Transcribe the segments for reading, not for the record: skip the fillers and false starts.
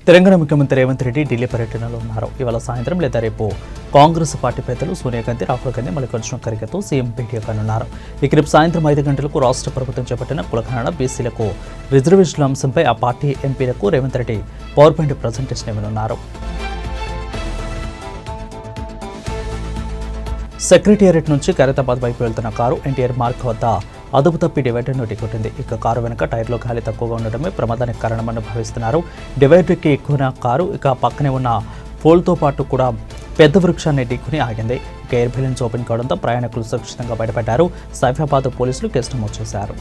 తెలంగాణ ముఖ్యమంత్రి రేవంత్ రెడ్డి ఢిల్లీ పర్యటనలో ఉన్నారు. ఇవాళ సాయంత్రం లేదా రేపు కాంగ్రెస్ పార్టీ పెద్దలు సోనియా గాంధీ, రాహుల్ గాంధీ, మల్లికార్జున ఖర్గేతో సీఎం భేటీ కానున్నారు. ఇక రేపు సాయంత్రం 5 గంటలకు రాష్ట్ర ప్రభుత్వం చేపట్టిన కులగణన, బీసీలకు రిజర్వేషన్ల అంశంపై ఆ పార్టీ ఎంపీలకు Revanth Reddy power point presentation ఇవ్వనున్నారు. సెక్రటేరియట్ నుంచి ఖైరతాబాద్ వైపు వెళ్తున్న కారు ఎన్టీఆర్ మార్గ్ వద్ద అదుపు తప్పి డివైడర్ను ఢీకొట్టింది. ఇక కారు వెనుక టైర్లో గాలి తక్కువగా ఉండడమే ప్రమాదానికి కారణమని భావిస్తున్నారు. డివైడర్కి ఎక్కువ కారు ఇక పక్కనే ఉన్న పోల్తో పాటు కూడా పెద్ద వృక్షాన్ని ఢీకొని ఆగింది. ఇక ఎయిర్ బ్యాలెన్స్ ఓపెన్ కావడంతో ప్రయాణికులు సురక్షితంగా బయటపడ్డారు. సైఫాబాద్ పోలీసులు కేసు నమోదు చేశారు.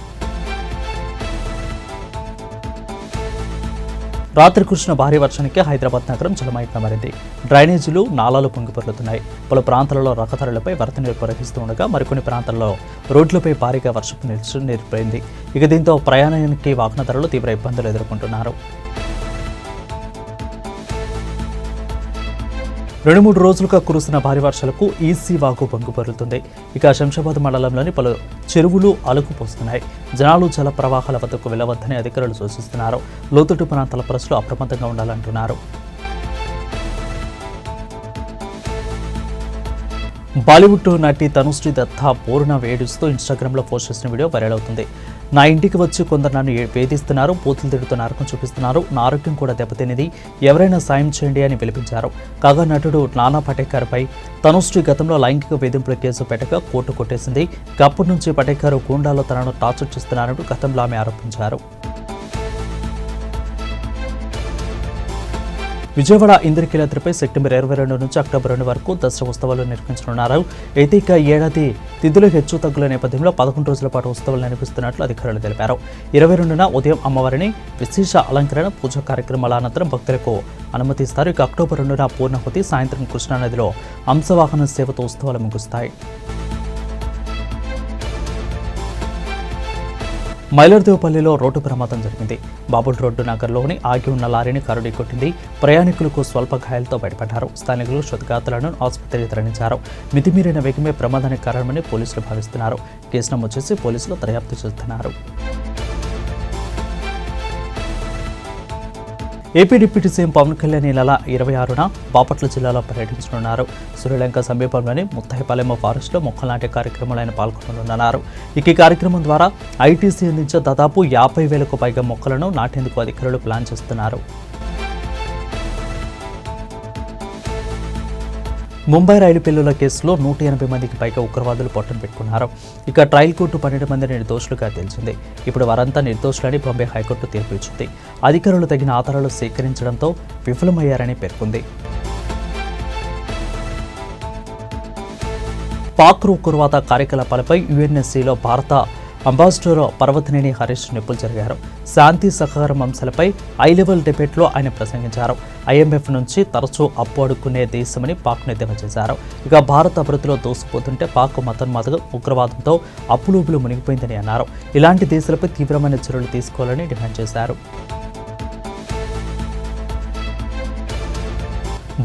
రాత్రి కురిసిన భారీ వర్షానికి హైదరాబాద్ నగరం జలమయంగా మారింది. డ్రైనేజీలు, నాలాలు పొంగిపొర్లుతున్నాయి. పలు ప్రాంతాలలో రహదారులపై వరద నీరు ప్రవహిస్తూ ఉండగా మరికొన్ని ప్రాంతాల్లో రోడ్లపై భారీగా వర్షపు నీరు నిలిచిపోయింది. ఇక దీంతో ప్రయాణానికి వాహనదారులు తీవ్ర ఇబ్బందులు ఎదుర్కొంటున్నారు. 2-3 రోజులుగా కురుస్తున్న భారీ వర్షాలకు ఈసీ వాగు పొంగిపొర్లుతుంది. ఇక శంషాబాద్ మండలంలోని పలు చెరువులు అలుగుపోస్తున్నాయి. జనాలు జల ప్రవాహాల వద్దకు వెళ్లవద్దని అధికారులు సూచిస్తున్నారు. లోతట్టు ప్రాంతాల ప్రజలు అప్రమత్తంగా ఉండాలంటున్నారు. బాలీవుడ్ నటి తనుశ్రీ దత్తా పూర్ణ వేడుస్తూ ఇన్స్టాగ్రామ్లో పోస్ట్ చేసిన వీడియో వైరల్ అవుతుంది. నా ఇంటికి వచ్చి కొందరు నన్ను వేధిస్తున్నారు, బూతులు తిడుతూ నరకం చూపిస్తున్నారు, నా ఆరోగ్యం కూడా దెబ్బతినిది, ఎవరైనా సాయం చేయండి అని పిలిపించారు. కాగా నటుడు నానా పటేకర్ పై తనుశ్రీ గతంలో లైంగిక వేధింపుల కేసు పెట్టగా కోర్టు కొట్టేసింది. అప్పటి నుంచి పటేకర్ గూండాలో తనను టార్చర్ చేస్తున్నారంటూ గతంలో ఆమె ఆరోపించారు. విజయవాడ ఇంద్రకీలాద్రిపై సెప్టెంబర్ 22 నుంచి అక్టోబర్ 2 వరకు దసరా ఉత్సవాలు నిర్వహించనున్నారు. అయితే ఇక ఏడాది తిథుల హెచ్చు తగ్గుల నేపథ్యంలో 11 రోజుల పాటు ఉత్సవాలు నిర్వహిస్తున్నట్లు అధికారులు తెలిపారు. 22న ఉదయం అమ్మవారిని విశేష అలంకరణ, పూజా కార్యక్రమాల అనంతరం భక్తులకు అనుమతిస్తారు. ఇక అక్టోబర్ 2న పూర్ణాహుతి, సాయంత్రం కృష్ణానదిలో హంసవాహన సేవతో ఉత్సవాలు ముగుస్తాయి. మైలర్దేవపల్లిలో రోడ్డు ప్రమాదం జరిగింది. బాబుల్ రోడ్డు నగర్లోని ఆగి ఉన్న లారీని కారు ఢీకొట్టింది. ప్రయాణికులకు స్వల్ప గాయాలతో బయటపడ్డారు. స్థానికులు క్షతగాతులను ఆసుపత్రికి తరలించారు. మితిమీరిన వేగమే ప్రమాదానికి కారణమని పోలీసులు భావిస్తున్నారు. కేసు నమోదు చేసి పోలీసులు దర్యాప్తు చేస్తున్నారు. AP deputy CM Pawan Kalyan ఈ నెల 26న బాపట్ల జిల్లాలో పర్యటించనున్నారు. శ్రీలంక సమీపంలోని ముత్తైపాలెం ఫారెస్ట్లో మొక్కలు నాటే కార్యక్రమంలో ఆయన పాల్గొననున్నారు. ఈ కార్యక్రమం ద్వారా ఐటీసీ అందించే దాదాపు 50,000కు పైగా మొక్కలను నాటేందుకు అధికారులు ప్లాన్ చేస్తున్నారు. ముంబై రైలు పేలుళ్ల కేసులో 180 మందికి పైగా ఉగ్రవాదులు పొట్టను పెట్టుకున్నారు. ఇక ట్రయల్ కోర్టు 12 మందిని నిర్దోషులుగా తేల్చింది. ఇప్పుడు వారంతా నిర్దోషులని బాంబే హైకోర్టు తీర్పు ఇచ్చింది. అధికారులు తగిన ఆధారాలు సేకరించడంతో విఫలమయ్యారని పేర్కొంది. పాక్ ఉగ్రవాద కార్యకలాపాలపై యుఎన్ఎస్సీలో భారత అంబాసిడర్ పర్వతనేని హరీష్ నిప్పులు జరిగారు. శాంతి సహకారం అంశాలపై హై లెవెల్ డిబేట్లో ఆయన ప్రసంగించారు. IMF నుంచి తరచూ అప్పు అడుక్కునే దేశమని పాక్ను ఎద్దేవా చేశారు. ఇక భారత్ అభివృద్ధిలో దూసుకుపోతుంటే పాక్ మతోన్మాద ఉగ్రవాదంతో అప్పులూపులు మునిగిపోయిందని అన్నారు. ఇలాంటి దేశాలపై తీవ్రమైన చర్యలు తీసుకోవాలని డిమాండ్ చేశారు.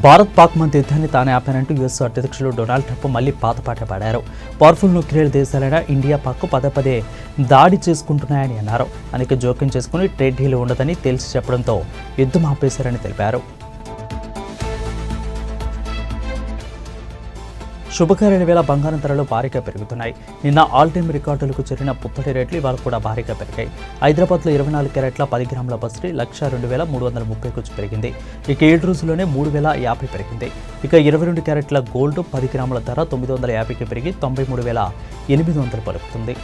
భారత్ పాక్ మధ్య యుద్ధాన్ని తానే ఆపానంటూ యుఎస్ అధ్యక్షులు డొనాల్డ్ ట్రంప్ మళ్లీ పాతపాట పాడారు. పవర్ఫుల్ న్యూక్లియర్ దేశాలైన ఇండియా, పాక్ పదే దాడి చేసుకుంటున్నాయని అన్నారు. అందుకే జోక్యం చేసుకుని ట్రేడ్ డీల్ ఉండదని తేల్చి చెప్పడంతో యుద్ధం ఆపేశారని తెలిపారు. శుభకార్యాల వేళ బంగారం ధరలు భారీగా పెరుగుతున్నాయి. నిన్న ఆల్ టైమ్ రికార్డులకు చేరిన పుత్తడి రేట్లు ఇవాళ కూడా భారీగా పెరిగాయి. హైదరాబాద్లో 24 క్యారెట్ల 10 గ్రాముల బస్రీ 1,02,330 పెరిగింది. ఇక 7 రోజుల్లోనే 3,050 పెరిగింది. ఇక 22 క్యారెట్ల గోల్డ్ 10 గ్రాముల ధర 950కి పెరిగి 93,800 పలుకుతుంది.